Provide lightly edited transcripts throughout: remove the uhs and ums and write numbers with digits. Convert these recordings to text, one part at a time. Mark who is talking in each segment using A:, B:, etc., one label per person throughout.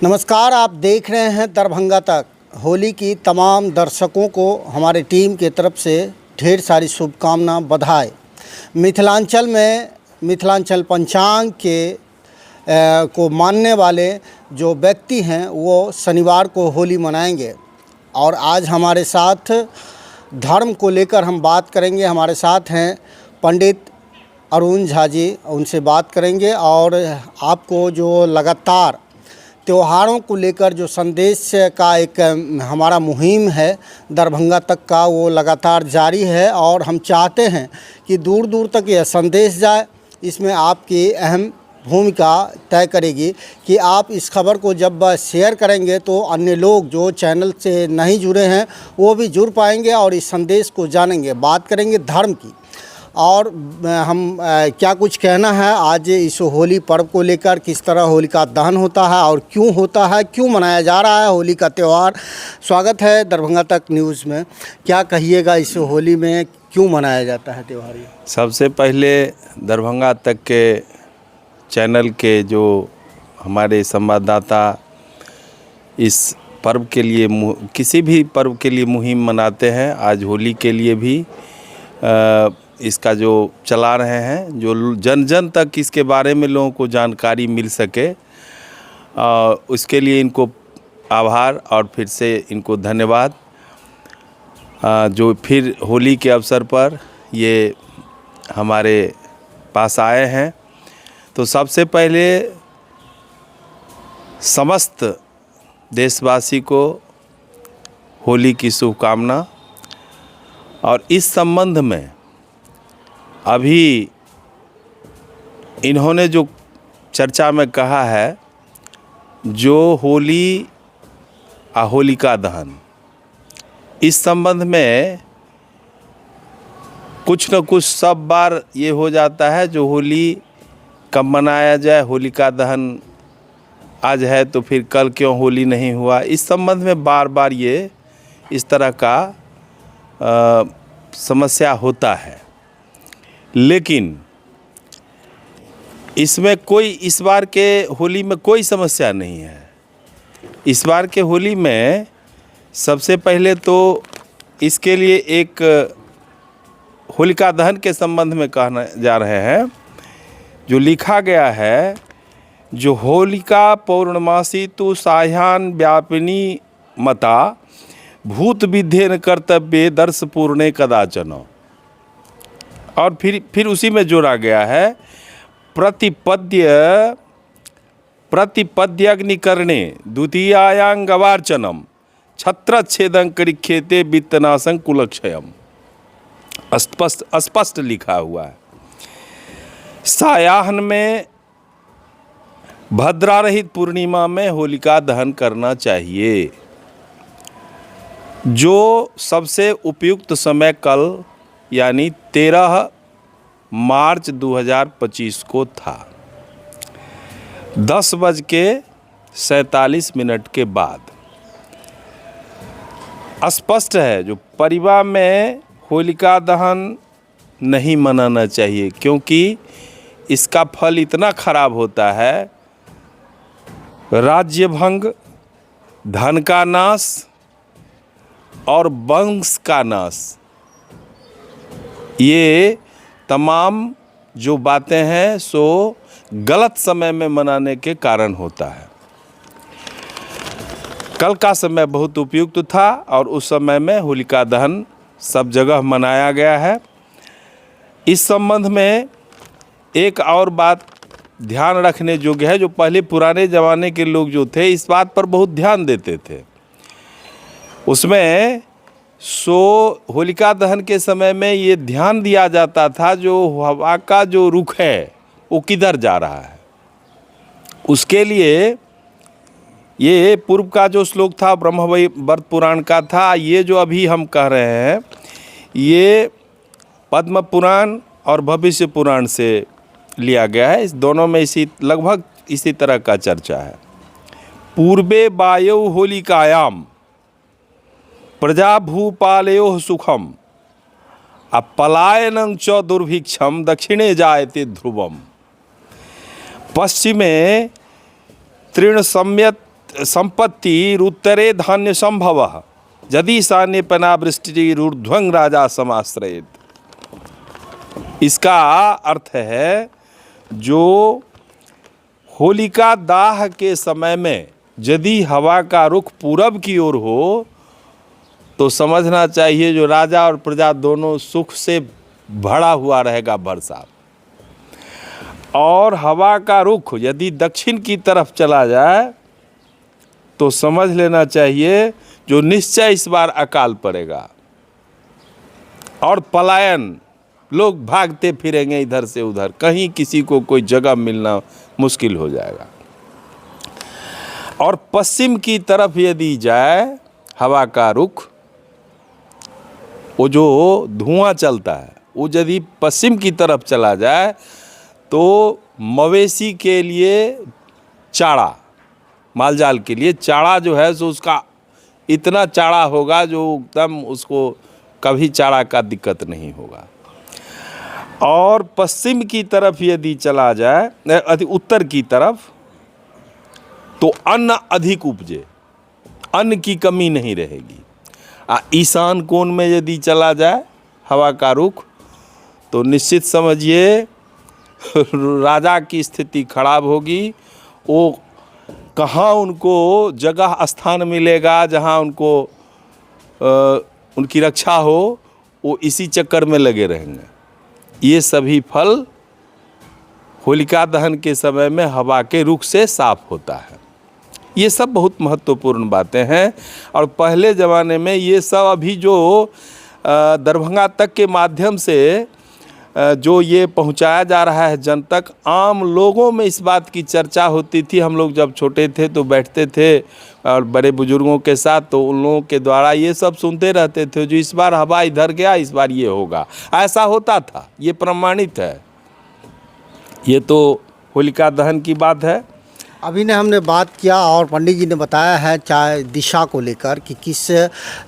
A: नमस्कार, आप देख रहे हैं दरभंगा तक। होली की तमाम दर्शकों को हमारे टीम की तरफ से ढेर सारी शुभकामना, बधाई। मिथिलांचल में मिथिलांचल पंचांग के को मानने वाले जो व्यक्ति हैं वो शनिवार को होली मनाएंगे और आज हमारे साथ धर्म को लेकर हम बात करेंगे। हमारे साथ हैं पंडित अरुण झा जी, उनसे बात करेंगे और आपको जो लगातार त्योहारों को लेकर जो संदेश का एक हमारा मुहिम है दरभंगा तक का, वो लगातार जारी है और हम चाहते हैं कि दूर दूर तक यह संदेश जाए। इसमें आपकी अहम भूमिका तय करेगी कि आप इस खबर को जब शेयर करेंगे तो अन्य लोग जो चैनल से नहीं जुड़े हैं वो भी जुड़ पाएंगे और इस संदेश को जानेंगे। बात करेंगे धर्म की और हम क्या कुछ कहना है आज इस होली पर्व को लेकर, किस तरह होलिका दहन होता है और क्यों होता है, क्यों मनाया जा रहा है होली का त्यौहार। स्वागत है दरभंगा तक न्यूज़ में। क्या कहिएगा, इस होली में क्यों मनाया जाता है त्यौहार?
B: सबसे पहले दरभंगा तक के चैनल के जो हमारे संवाददाता इस पर्व के लिए किसी भी पर्व के लिए मुहिम मनाते हैं, आज होली के लिए भी इसका जो चला रहे हैं, जो जन जन तक इसके बारे में लोगों को जानकारी मिल सके, उसके लिए इनको आभार और फिर से इनको धन्यवाद। जो फिर होली के अवसर पर ये हमारे पास आए हैं, तो सबसे पहले समस्त देशवासी को होली की शुभकामना। और इस संबंध में अभी इन्होंने जो चर्चा में कहा है, जो होली होलिका दहन, इस संबंध में कुछ न कुछ सब बार ये हो जाता है, जो होली कब मनाया जाए, होलिका दहन आज है तो फिर कल क्यों होली नहीं हुआ। इस संबंध में बार बार ये इस तरह का समस्या होता है, लेकिन इसमें कोई, इस बार के होली में कोई समस्या नहीं है। इस बार के होली में सबसे पहले तो इसके लिए एक होलिका दहन के संबंध में कहना जा रहे हैं, जो लिखा गया है, जो होलिका पौर्णमासी तु साह्यान व्यापिनी मता भूत विध्येन कर्तव्ये दर्श पूर्णे कदाचन। और फिर उसी में जोड़ा गया है, प्रतिपद्यग्निकर्णे द्वितीयायांगवार्चनम छत्रच्छेदं करिख्येते वित्तनाशं कुलक्षयम। स्पष्ट लिखा हुआ है। सायाहन में भद्रारहित पूर्णिमा में होलिका दहन करना चाहिए। जो सबसे उपयुक्त समय कल यानी 13 मार्च 2025 को था, 10:47 के बाद। स्पष्ट है, जो परिवार में होलिका दहन नहीं मनाना चाहिए, क्योंकि इसका फल इतना खराब होता है, राज्य भंग, धन का नाश और वंश का नाश। ये तमाम जो बातें हैं सो गलत समय में मनाने के कारण होता है। कल का समय बहुत उपयुक्त था और उस समय में होलिका दहन सब जगह मनाया गया है। इस संबंध में एक और बात ध्यान रखने योग्य है, जो पहले पुराने ज़माने के लोग जो थे इस बात पर बहुत ध्यान देते थे। उसमें होलिका दहन के समय में ये ध्यान दिया जाता था, जो हवा का जो रुख है वो किधर जा रहा है। उसके लिए ये पूर्व का जो श्लोक था ब्रह्मवैवर्त पुराण का था, ये जो अभी हम कह रहे हैं ये पद्म पुराण और भविष्य पुराण से लिया गया है। इस दोनों में लगभग इसी तरह का चर्चा है। पूर्वे वायु होलिकायाम प्रजा भूपालयो सुखम पलायनं च दुर्भिक्षम दक्षिणे जायते ध्रुवम। पश्चिमे तृण सम्यत संपत्तिरुत्तरे धान्य संभवः यदि सान्यपना वृष्टिरूर्ध्वं राजा समाश्रयेत। इसका अर्थ है जो होलिका दाह के समय में यदि हवा का रुख पूरब की ओर हो तो समझना चाहिए जो राजा और प्रजा दोनों सुख से भरा हुआ रहेगा बरसात। और हवा का रुख यदि दक्षिण की तरफ चला जाए तो समझ लेना चाहिए जो निश्चय इस बार अकाल पड़ेगा और पलायन, लोग भागते फिरेंगे इधर से उधर, कहीं किसी को कोई जगह मिलना मुश्किल हो जाएगा। और पश्चिम की तरफ यदि जाए हवा का रुख, वो जो धुआं चलता है वो यदि पश्चिम की तरफ चला जाए तो मवेशी के लिए चारा, मालजाल के लिए चारा जो है सो उसका इतना चारा होगा जो एकदम उसको कभी चारा का दिक्कत नहीं होगा। और पश्चिम की तरफ यदि चला जाए, उत्तर की तरफ, तो अन्न अधिक उपजे, अन्न की कमी नहीं रहेगी। ईशान कोण में यदि चला जाए हवा का रुख तो निश्चित समझिए राजा की स्थिति खराब होगी। वो कहाँ उनको जगह स्थान मिलेगा जहाँ उनको उनकी रक्षा हो, वो इसी चक्कर में लगे रहेंगे। ये सभी फल होलिका दहन के समय में हवा के रुख से साफ होता है। ये सब बहुत महत्वपूर्ण बातें हैं। और पहले ज़माने में ये सब अभी जो दरभंगा तक के माध्यम से जो ये पहुंचाया जा रहा है जन तक, आम लोगों में इस बात की चर्चा होती थी। हम लोग जब छोटे थे तो बैठते थे और बड़े बुजुर्गों के साथ, तो उन लोगों के द्वारा ये सब सुनते रहते थे जो इस बार हवा इधर गया, इस बार ये होगा, ऐसा होता था। ये प्रमाणित है। ये तो होलिका दहन की बात है।
A: अभी ने हमने बात किया और पंडित जी ने बताया है चाहे दिशा को लेकर कि किस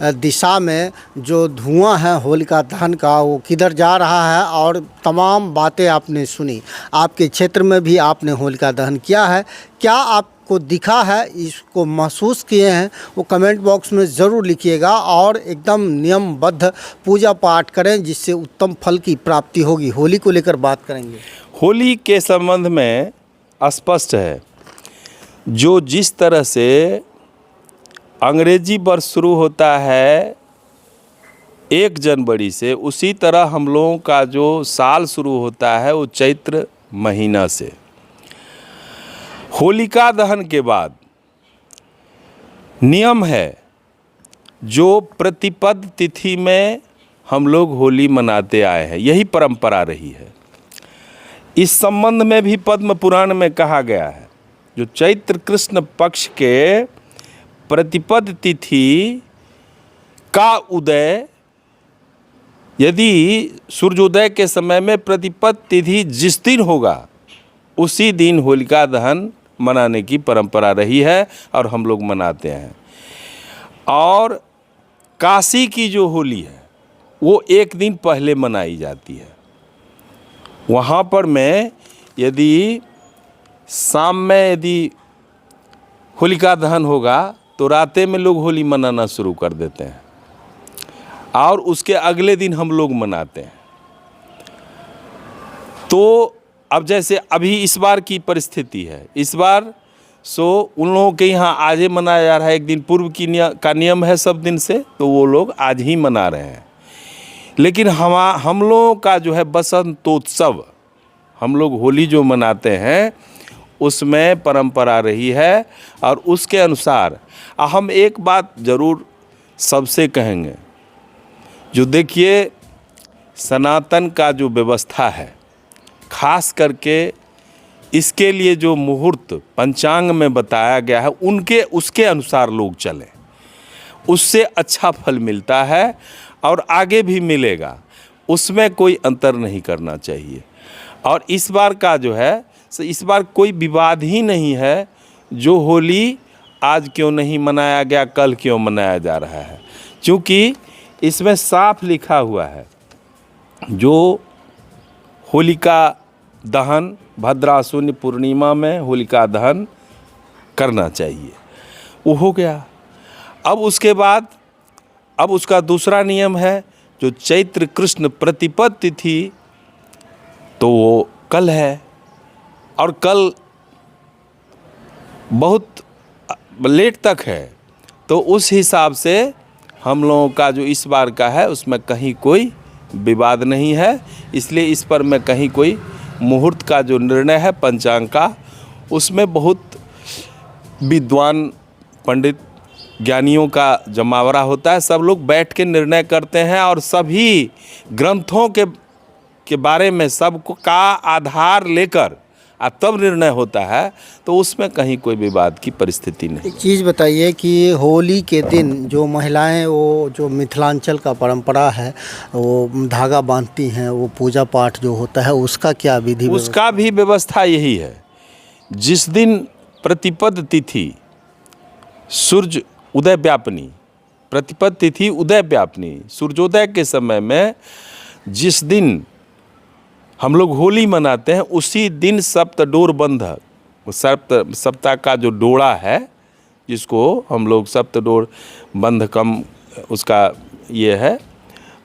A: दिशा में जो धुआं है होलिका दहन का वो किधर जा रहा है, और तमाम बातें आपने सुनी। आपके क्षेत्र में भी आपने होलिका दहन किया है, क्या आपको दिखा है, इसको महसूस किए हैं, वो कमेंट बॉक्स में ज़रूर लिखिएगा। और एकदम नियमबद्ध पूजा पाठ करें जिससे उत्तम फल की प्राप्ति होगी। होली को लेकर बात करेंगे।
B: होली के संबंध में स्पष्ट है, जो जिस तरह से अंग्रेजी वर्ष शुरू होता है 1 जनवरी से, उसी तरह हम लोगों का जो साल शुरू होता है वो चैत्र महीना से। होलिका दहन के बाद नियम है जो प्रतिपद तिथि में हम लोग होली मनाते आए हैं, यही परंपरा रही है। इस संबंध में भी पद्म पुराण में कहा गया है, जो चैत्र कृष्ण पक्ष के प्रतिपद तिथि का उदय, यदि सूर्योदय के समय में प्रतिपद तिथि जिस दिन होगा उसी दिन होलिका दहन मनाने की परंपरा रही है और हम लोग मनाते हैं। और काशी की जो होली है वो 1 दिन पहले मनाई जाती है। वहाँ पर मैं यदि शाम में यदि होलिका दहन होगा तो रातें में लोग होली मनाना शुरू कर देते हैं और उसके अगले दिन हम लोग मनाते हैं। तो अब जैसे अभी इस बार की परिस्थिति है, इस बार उन लोगों के यहाँ आज ही मनाया जा रहा है। 1 दिन पूर्व का नियम है सब दिन से, तो वो लोग आज ही मना रहे हैं। लेकिन हम लोगों का जो है बसंतोत्सव, हम लोग होली जो मनाते हैं उसमें परंपरा रही है। और उसके अनुसार हम एक बात ज़रूर सबसे कहेंगे, जो देखिए सनातन का जो व्यवस्था है, खास करके इसके लिए जो मुहूर्त पंचांग में बताया गया है उसके अनुसार लोग चलें, उससे अच्छा फल मिलता है और आगे भी मिलेगा। उसमें कोई अंतर नहीं करना चाहिए। और इस बार का जो है, इस बार कोई विवाद ही नहीं है जो होली आज क्यों नहीं मनाया गया, कल क्यों मनाया जा रहा है। क्योंकि इसमें साफ लिखा हुआ है जो होलिका दहन भद्राशुन पूर्णिमा में होलिका दहन करना चाहिए। वो हो गया। अब उसके बाद अब उसका दूसरा नियम है, जो चैत्र कृष्ण प्रतिपद तिथि, तो वो कल है, और कल बहुत लेट तक है। तो उस हिसाब से हम लोगों का जो इस बार का है उसमें कहीं कोई विवाद नहीं है, इसलिए इस पर मैं कहीं कोई मुहूर्त का जो निर्णय है पंचांग का, उसमें बहुत विद्वान पंडित ज्ञानियों का जमावड़ा होता है। सब लोग बैठ के निर्णय करते हैं और सभी ग्रंथों के बारे में सबको का आधार लेकर तब निर्णय होता है, तो उसमें कहीं कोई विवाद की परिस्थिति नहीं।
A: एक चीज़ बताइए कि होली के दिन जो महिलाएं, वो जो मिथिलांचल का परंपरा है, वो धागा बांधती हैं, वो पूजा पाठ जो होता है उसका क्या विधि
B: उसका भी व्यवस्था यही है। जिस दिन प्रतिपद तिथि सूर्य उदय व्यापनी, प्रतिपद तिथि उदय व्यापनी, सूर्योदय के समय में जिस दिन हम लोग होली मनाते हैं, उसी दिन सप्तडोर बंधक, सप्ताह का जो डोरा है, जिसको हम लोग सप्तडोर बंधकम उसका ये है,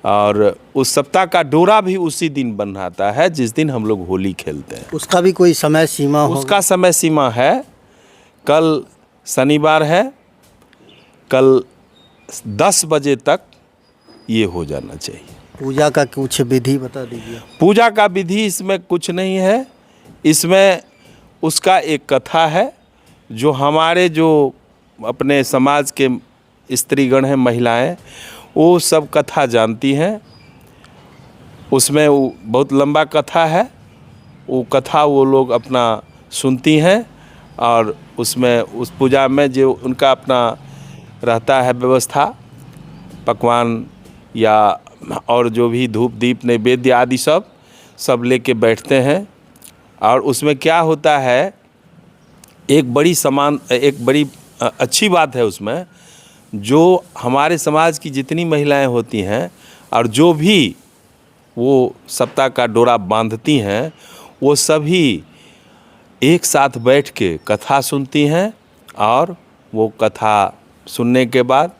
B: और उस सप्ताह का डोरा भी उसी दिन बंधाता है जिस दिन हम लोग होली खेलते हैं।
A: उसका भी कोई समय सीमा हो?
B: उसका समय सीमा है, कल शनिवार है, कल 10 बजे तक ये हो जाना चाहिए।
A: पूजा का कुछ विधि बता दीजिए।
B: पूजा का विधि इसमें कुछ नहीं है, इसमें उसका एक कथा है, जो हमारे जो अपने समाज के स्त्रीगण हैं, महिलाएं, वो सब कथा जानती हैं। उसमें वो बहुत लंबा कथा है, वो कथा वो लोग अपना सुनती हैं, और उसमें उस पूजा में जो उनका अपना रहता है व्यवस्था, पकवान या और जो भी धूप दीप नैवेद्य आदि सब लेके बैठते हैं। और उसमें क्या होता है, एक बड़ी अच्छी बात है उसमें, जो हमारे समाज की जितनी महिलाएं होती हैं और जो भी वो सप्ताह का डोरा बांधती हैं, वो सभी एक साथ बैठ के कथा सुनती हैं, और वो कथा सुनने के बाद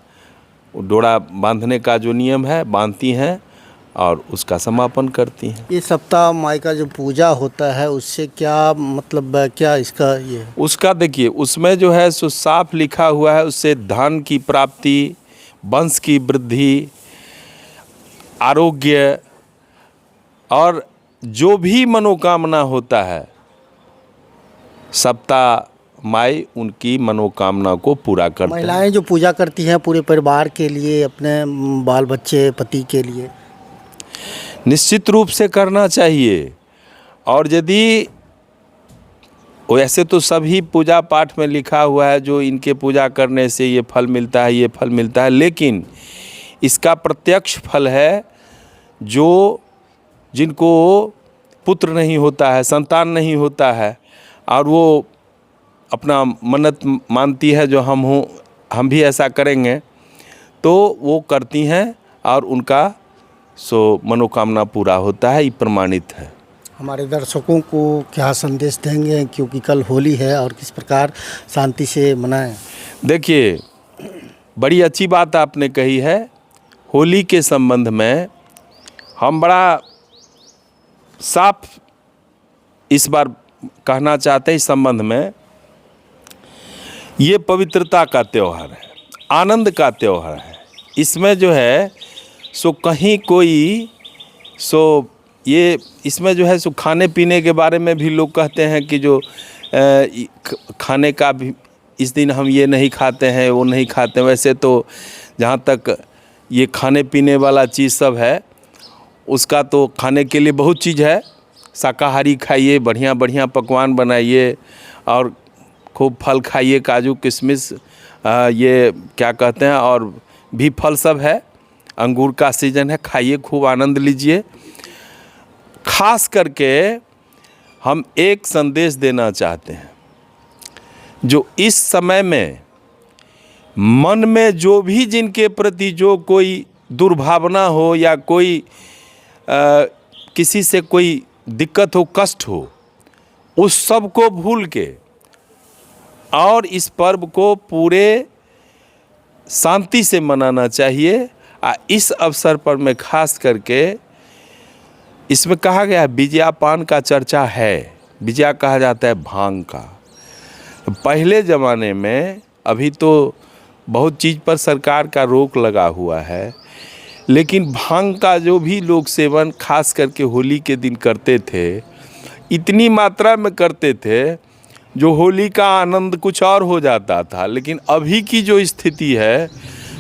B: डोरा बांधने का जो नियम है बांधती हैं और उसका समापन करती हैं।
A: ये सप्ताह माई का जो पूजा होता है उससे क्या मतलब, क्या इसका ये?
B: उसका देखिए, उसमें जो है सो साफ लिखा हुआ है, उससे धन की प्राप्ति, वंश की वृद्धि, आरोग्य और जो भी मनोकामना होता है, सप्ताह माई उनकी मनोकामना को पूरा करते हैं।
A: महिलाएं जो पूजा करती हैं पूरे परिवार के लिए, अपने बाल बच्चे, पति के लिए,
B: निश्चित रूप से करना चाहिए। और यदि वैसे तो सभी पूजा पाठ में लिखा हुआ है, जो इनके पूजा करने से ये फल मिलता है, ये फल मिलता है, लेकिन इसका प्रत्यक्ष फल है, जो जिनको पुत्र नहीं होता है, संतान नहीं होता है, और वो अपना मन्नत मानती है जो हम भी ऐसा करेंगे, तो वो करती हैं और उनका मनोकामना पूरा होता है, ये प्रमाणित है।
A: हमारे दर्शकों को क्या संदेश देंगे, क्योंकि कल होली है, और किस प्रकार शांति से मनाएं?
B: देखिए, बड़ी अच्छी बात आपने कही है। होली के संबंध में हम बड़ा साफ इस बार कहना चाहते हैं, इस संबंध में, ये पवित्रता का त्यौहार है, आनंद का त्यौहार है। इसमें जो है सो कहीं कोई ये इसमें जो है सो खाने पीने के बारे में भी लोग कहते हैं कि जो खाने का भी इस दिन हम ये नहीं खाते हैं, वो नहीं खाते हैं। वैसे तो जहाँ तक ये खाने पीने वाला चीज़ सब है, उसका तो खाने के लिए बहुत चीज़ है। शाकाहारी खाइए, बढ़िया बढ़िया पकवान बनाइए, और खूब फल खाइए, काजू किशमिश, ये क्या कहते हैं, और भी फल सब है। अंगूर का सीजन है, खाइए, खूब आनंद लीजिए। खास करके हम एक संदेश देना चाहते हैं, जो इस समय में मन में जो भी जिनके प्रति जो कोई दुर्भावना हो, या कोई किसी से कोई दिक्कत हो, कष्ट हो, उस सब को भूल के और इस पर्व को पूरे शांति से मनाना चाहिए। इस अवसर पर मैं खास करके इसमें कहा गया है विजयापान का चर्चा है। विजया कहा जाता है भांग का। पहले ज़माने में, अभी तो बहुत चीज़ पर सरकार का रोक लगा हुआ है, लेकिन भांग का जो भी लोग सेवन खास करके होली के दिन करते थे, इतनी मात्रा में करते थे जो होली का आनंद कुछ और हो जाता था। लेकिन अभी की जो स्थिति है,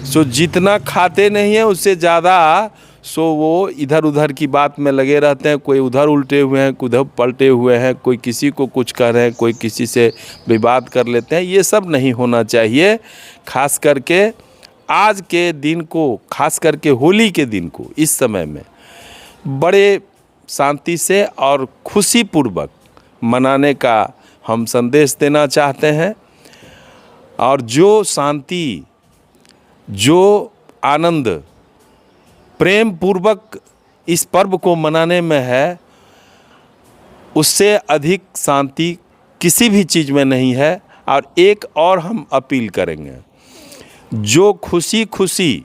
B: सो जितना खाते नहीं हैं उससे ज़्यादा सो वो इधर उधर की बात में लगे रहते हैं। कोई उधर उल्टे हुए हैं, कोई उधर पलटे हुए हैं, कोई किसी को कुछ कह रहे हैं, कोई किसी से विवाद कर लेते हैं। ये सब नहीं होना चाहिए। खास करके आज के दिन को, खास करके होली के दिन को इस समय में बड़े शांति से और खुशीपूर्वक मनाने का हम संदेश देना चाहते हैं। और जो शांति, जो आनंद प्रेम पूर्वक इस पर्व को मनाने में है, उससे अधिक शांति किसी भी चीज़ में नहीं है। और एक और हम अपील करेंगे, जो खुशी खुशी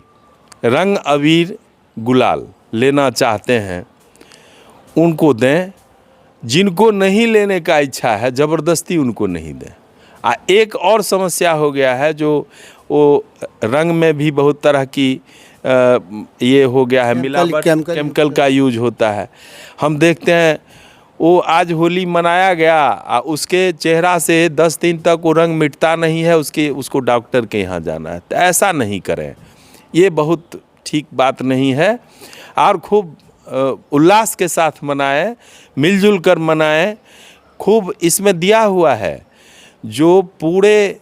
B: रंग अबीर गुलाल लेना चाहते हैं उनको दें। जिनको नहीं लेने का इच्छा है ज़बरदस्ती उनको नहीं दें। एक और समस्या हो गया है, जो वो रंग में भी बहुत तरह की ये हो गया है, मिलावट, केमिकल का यूज होता है। हम देखते हैं वो आज होली मनाया गया, उसके चेहरा से 10 दिन तक वो रंग मिटता नहीं है, उसको डॉक्टर के यहाँ जाना है। तो ऐसा नहीं करें, ये बहुत ठीक बात नहीं है। और खूब उल्लास के साथ मनाएं, मिलजुल कर मनाएं। खूब इसमें दिया हुआ है जो पूरे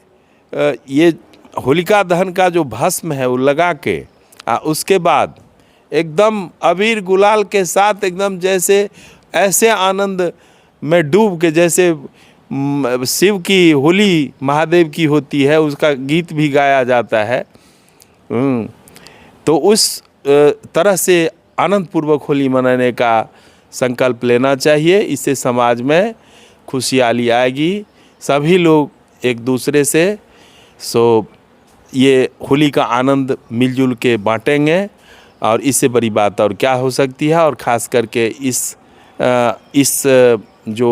B: ये होलिका दहन का जो भस्म है वो लगा के उसके बाद एकदम अबीर गुलाल के साथ एकदम जैसे ऐसे आनंद में डूब के, जैसे शिव की होली महादेव की होती है, उसका गीत भी गाया जाता है। तो उस तरह से आनंद पूर्वक होली मनाने का संकल्प लेना चाहिए। इससे समाज में खुशहाली आएगी, सभी लोग एक दूसरे से ये होली का आनंद मिलजुल के बांटेंगे। और इससे बड़ी बात और क्या हो सकती है। और ख़ास करके इस जो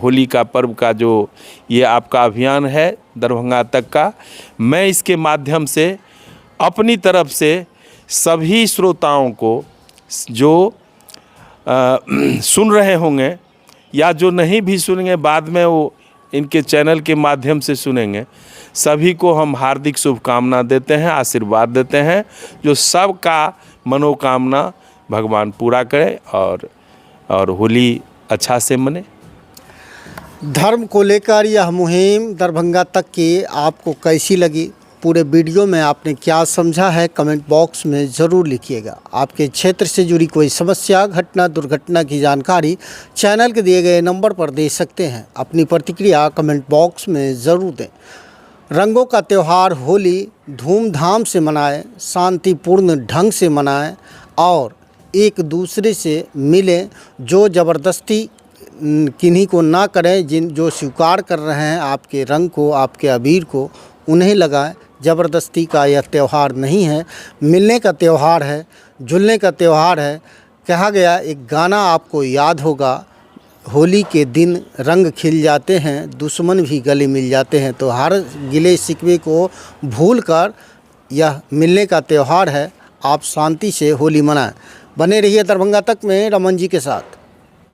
B: होली का पर्व का जो ये आपका अभियान है दरभंगा तक का, मैं इसके माध्यम से अपनी तरफ से सभी श्रोताओं को जो सुन रहे होंगे या जो नहीं भी सुनेंगे, बाद में वो इनके चैनल के माध्यम से सुनेंगे, सभी को हम हार्दिक शुभकामना देते हैं, आशीर्वाद देते हैं। जो सबका मनोकामना भगवान पूरा करे और होली अच्छा से मने।
A: धर्म को लेकर यह मुहिम दरभंगा तक की आपको कैसी लगी? पूरे वीडियो में आपने क्या समझा है, कमेंट बॉक्स में ज़रूर लिखिएगा। आपके क्षेत्र से जुड़ी कोई समस्या, घटना, दुर्घटना की जानकारी चैनल के दिए गए नंबर पर दे सकते हैं। अपनी प्रतिक्रिया कमेंट बॉक्स में ज़रूर दें। रंगों का त्यौहार होली धूमधाम से मनाएं, शांतिपूर्ण ढंग से मनाएं और एक दूसरे से मिलें। जो ज़बरदस्ती किन्हीं को ना करें। जो स्वीकार कर रहे हैं आपके रंग को, आपके अबीर को, उन्हें लगाएं। ज़बरदस्ती का यह त्यौहार नहीं है, मिलने का त्यौहार है, जुलने का त्यौहार है। कहा गया, एक गाना आपको याद होगा, होली के दिन रंग खिल जाते हैं, दुश्मन भी गले मिल जाते हैं। तो हर गिले शिकवे को भूलकर यह मिलने का त्यौहार है। आप शांति से होली मनाएं। बने रहिए दरभंगा तक में रमन जी के साथ।